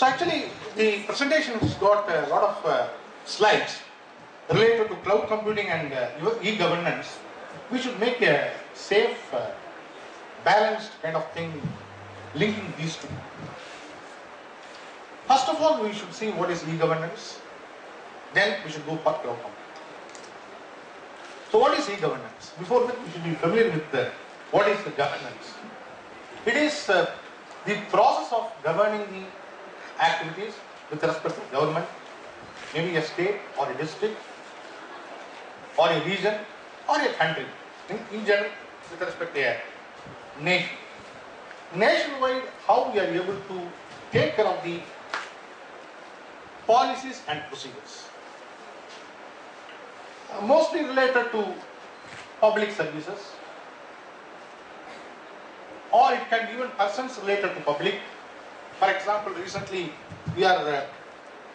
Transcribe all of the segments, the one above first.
So actually, the presentation has got a lot of slides related to cloud computing and e-governance. We should make a safe, balanced kind of thing linking these two. First of all, we should see what is e-governance. Then we should go for cloud computing. So what is e-governance? Before that, we should be familiar with what is the governance. It is the process of governing the activities with respect to government, maybe a state or a district or a region or a country, in general with respect to a nation. Nationwide, how we are able to take care of the policies and procedures. Mostly related to public services, or it can be even persons related to public. For example, recently we are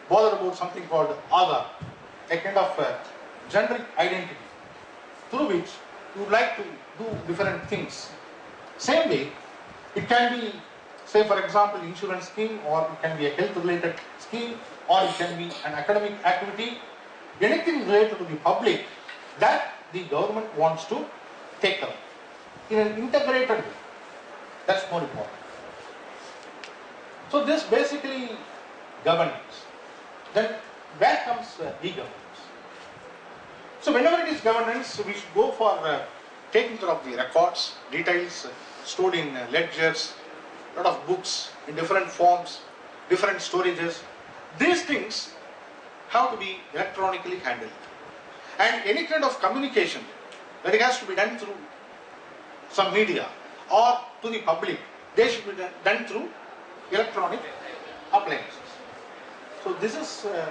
bothered about something called Aadhaar, a kind of generic identity through which you would like to do different things. Same way, it can be, say for example, insurance scheme, or it can be a health related scheme, or it can be an academic activity, anything related to the public that the government wants to take care of in an integrated way. That's more important. So this basically governance. Then where comes e-governance? So whenever it is governance, we should go for taking care of the records, details stored in ledgers, lot of books in different forms, different storages. These things have to be electronically handled. And any kind of communication that it has to be done through some media or to the public, they should be done through electronic appliances. So this is the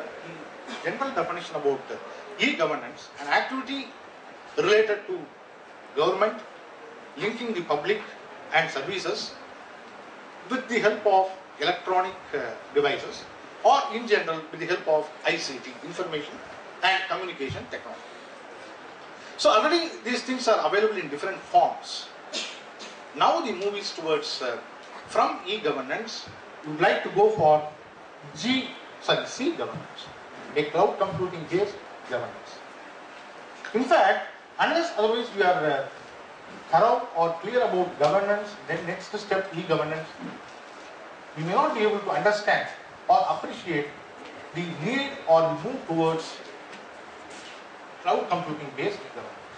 general definition about e-governance, an activity related to government, linking the public and services with the help of electronic devices, or in general with the help of ICT, information and communication technology. So already these things are available in different forms. Now the move is towards from e-governance, we would like to go for C governance, a cloud computing based governance. In fact, unless otherwise we are thorough or clear about governance, then next step e-governance, we may not be able to understand or appreciate the need or the move towards cloud computing based governance.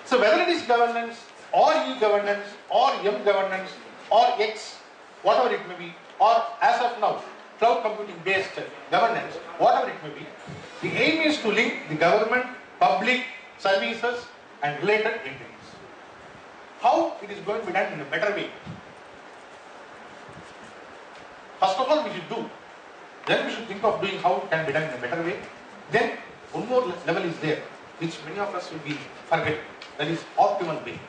So whether it is governance or e-governance or m-governance or x, whatever it may be, or as of now cloud computing based governance, whatever it may be, the aim is to link the government, public, services and related entities. How it is going to be done in a better way? First of all, we should do. Then we should think of doing how it can be done in a better way. Then one more level is there, which many of us will be forgetting. That is optimal way.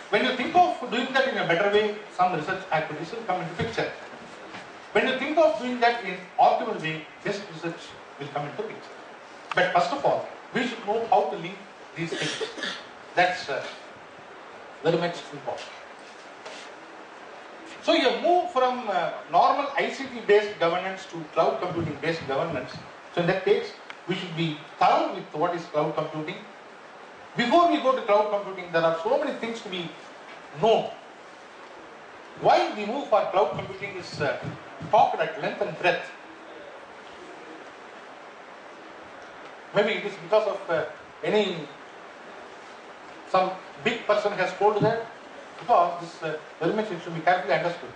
When you think of doing that in a better way, some research activities will come into picture. When you think of doing that in optimal way, this research will come into picture. But first of all, we should know how to link these things. That's very much important. So you move from normal ICT based governance to cloud computing based governance. So in that case, we should be thorough with what is cloud computing. Before we go to cloud computing, there are so many things to be known. Why the move for cloud computing is talked at length and breadth. Maybe it is because of some big person has told that, because this very much it should be carefully understood.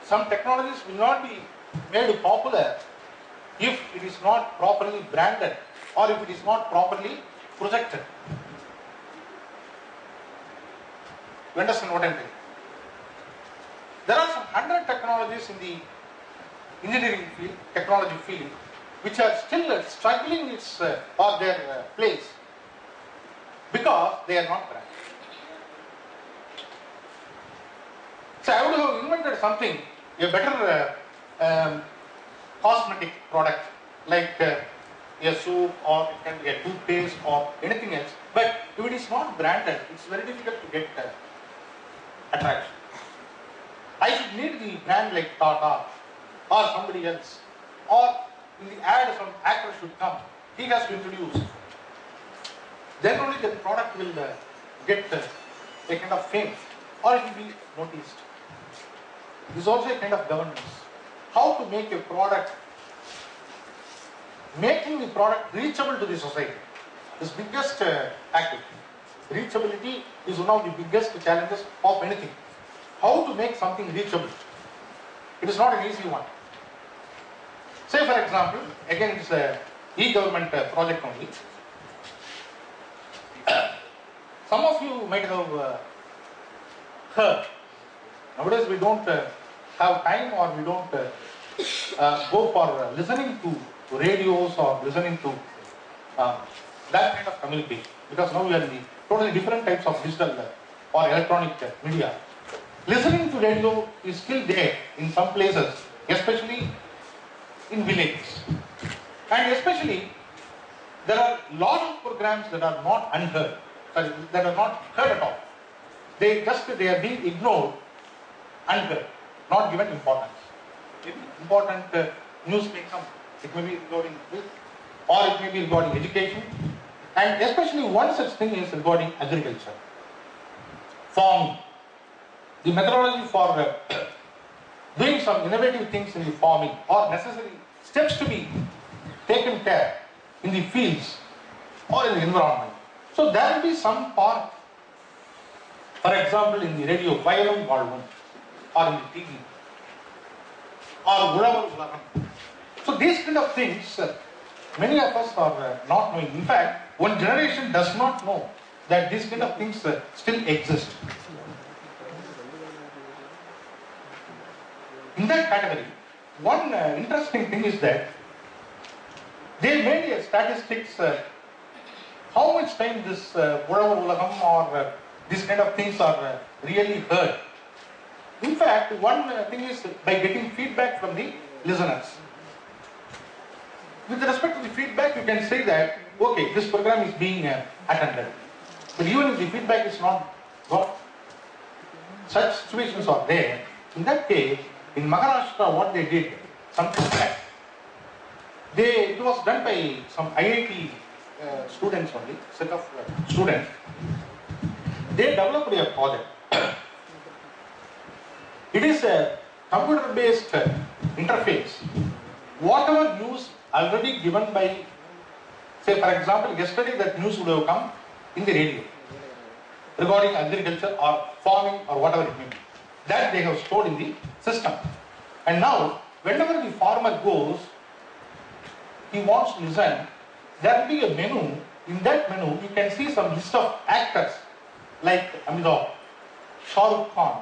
Some technologies will not be made popular if it is not properly branded or if it is not properly projected. You understand what I am saying? There are some 100 technologies in the engineering field, technology field, which are still struggling its or their place because they are not branded. So I would have invented something, a better cosmetic product like a soap, or it can be a toothpaste or anything else. But if it is not branded, it's very difficult to get attraction. I should need the brand like Tata or somebody else, or in the ad some actor should come. He has to introduce. Then only the product will get a kind of fame, or it will be noticed. This is also a kind of governance. How to make a product, making the product reachable to the society. This biggest activity. Reachability is one of the biggest challenges of anything. How to make something reachable? It is not an easy one. Say for example, again it is a e-government project only. Some of you might have heard. Nowadays we don't have time, or we don't go for listening to radios or listening to that kind of communication, because now we are in the totally different types of digital or electronic media. Listening to radio is still there in some places, especially in villages, and especially there are lot of programs that are not unheard, that are not heard at all. They are being ignored, unheard, not given importance. Maybe important news may come. It may be regarding health, or it may be regarding education, and especially one such thing is regarding agriculture, farming. The methodology for doing some innovative things in the farming, or necessary steps to be taken care in the fields or in the environment. So there will be some part, for example in the radio, Vayalam Valvam, or in the TV, or Ulavar Ulagam. So these kind of things, many of us are not knowing. In fact, one generation does not know that these kind of things still exist. In that category, one interesting thing is that they made a statistics how much time this Ulavar Ulagam or these kind of things are really heard. In fact, one thing is by getting feedback from the listeners. With respect to the feedback, you can say that, okay, this program is being attended. But even if the feedback is not got, such situations are there. In that case, in Maharashtra, what they did, something like that, it was done by some IIT students only, set of students. They developed a project. It is a computer-based interface. Whatever news already given by, say for example, yesterday that news would have come in the radio regarding agriculture or farming or whatever it may be. That they have stored in the system. And now, whenever the farmer goes, he wants to listen, there will be a menu. In that menu, you can see some list of actors like Amitabh, Shah Rukh Khan,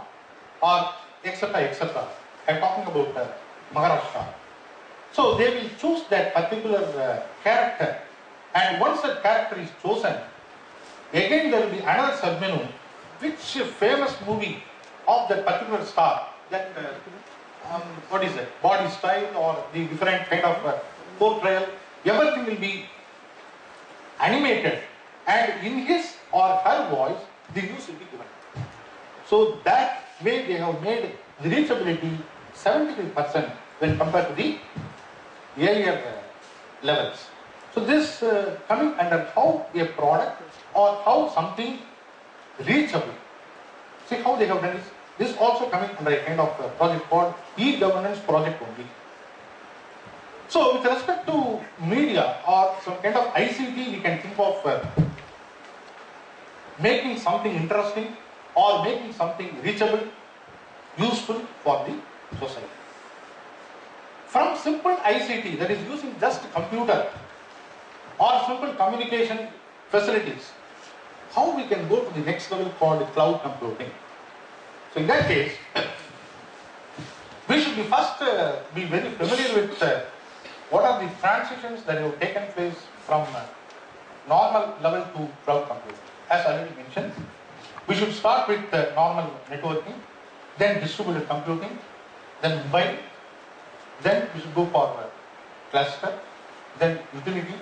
or etc. etc. I am talking about Maharashtra. So they will choose that particular character, and once that character is chosen, again there will be another submenu, which famous movie of that particular star, that what is it, body style or the different kind of portrayal, everything will be animated, and in his or her voice the news will be given. So that way they have made the reachability 73% when compared to the earlier levels. So this coming under how a product or how something reachable. See how they have done this. This also coming under a kind of project called e-governance project only. So with respect to media or some kind of ICT, we can think of making something interesting or making something reachable, useful for the society. From simple ICT, that is using just computer or simple communication facilities, how we can go to the next level called cloud computing. So in that case, we should be first be very familiar with what are the transitions that have taken place from normal level to cloud computing. As already mentioned, we should start with normal networking, then distributed computing, then mobile, then we should go for cluster, then utility,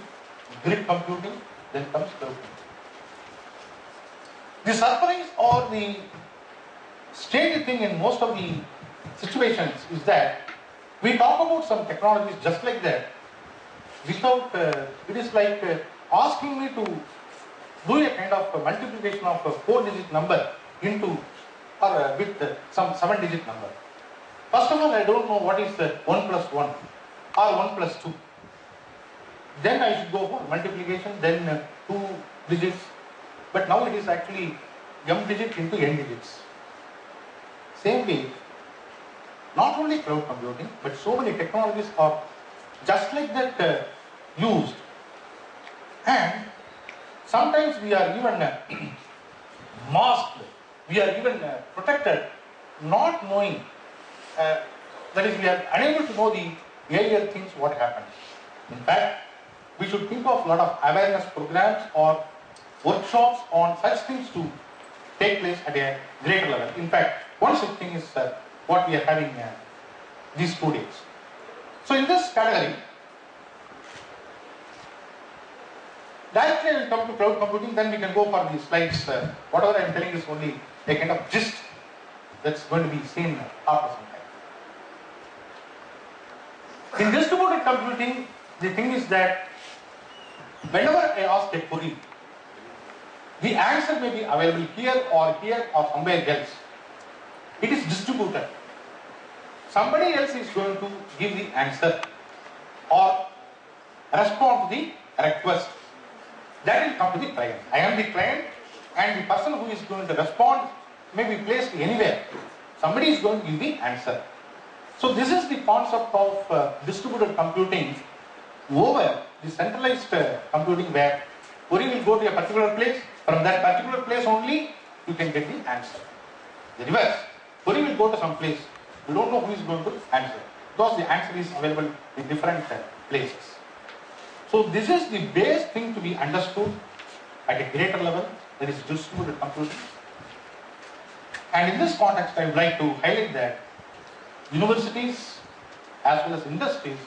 grid computing, then comes cloud computing. The surprise or the strange thing in most of the situations is that we talk about some technologies just like that without, it is like asking me to do a kind of multiplication of a 4-digit number into or with some 7-digit number. First of all, I don't know what is 1 plus 1 or 1 plus 2. Then I should go for multiplication, then 2 digits. But now it is actually m digit into n digits. Same way, not only cloud computing, but so many technologies are just like that used. And sometimes we are even masked, we are even protected, not knowing, that is, we are unable to know the earlier things what happened. In fact, we should think of a lot of awareness programs or workshops on such things to take place at a greater level. In fact, one such thing is what we are having these 2 days. So in this category, directly I will come to cloud computing, then we can go for the slides. Whatever I am telling is only a kind of gist that's going to be seen after some time. In distributed computing, the thing is that whenever I ask a query, the answer may be available here or somewhere else. It is distributed. Somebody else is going to give the answer or respond to the request. That will come to the client. I am the client, and the person who is going to respond may be placed anywhere. Somebody is going to give the answer. So this is the concept of distributed computing over the centralized computing, where query will go to a particular place. From that particular place only you can get the answer. The reverse, query will go to some place. You don't know who is going to answer, because the answer is available in different places. So this is the base thing to be understood at a greater level, that is distributed computing. And in this context, I would like to highlight that universities as well as industries